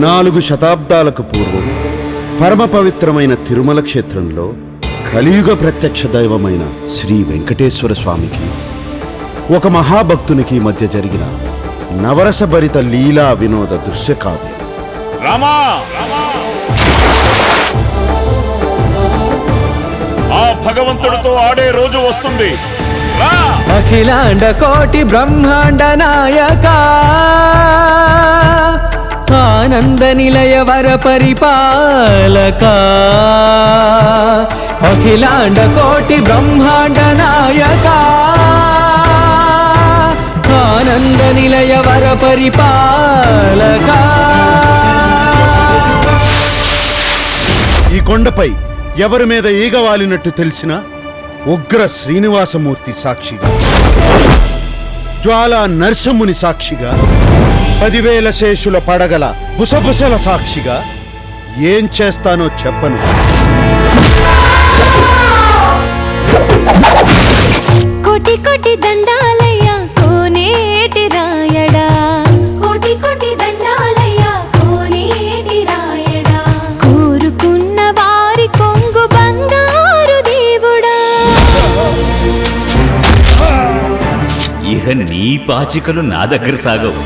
4 శతాబ్దాలకు పూర్వం పరమ పవిత్రమైన తిరుమల క్షేత్రంలో కలియుగ ప్రత్యక్ష దైవమైన శ్రీ వెంకటేశ్వర స్వామికి ఒక మహాభక్తునికి మధ్య జరిగిన నవరసభరిత లీలా వినోద దృశ్యకావ్యం. రామా, ఆ భగవంతుడితో ఆడే రోజు వస్తుంది. అఖిలాండ కోటి బ్రహ్మాండ నాయక, ఆనంద నిలయ వర పరిపాలక. అఖిలాండ కోటి బ్రహ్మాండ నాయక, ఆనంద నిలయ వర పరిపాలక. ఈ కొండపై ఎవరి మీద ఈగ వాలినట్టు తెలిసిన ఉగ్ర శ్రీనివాసమూర్తి సాక్షిగా, జ్వాలా నరసింహుని సాక్షిగా, 10,000 శేషుల పడగల బుసబుసల సాక్షిగా ఏం చేస్తానో చెప్పను. కోటి కోటి దండాలయ్యా కోనేటి రాయడా, కోటి కోటి దండాలయ్యా కోనేటి రాయడా. కోరుకున్న వారి కొంగు బంగారు దేవుడా. ఇహ నీ పాచికలు నా దగ్గర సాగవు.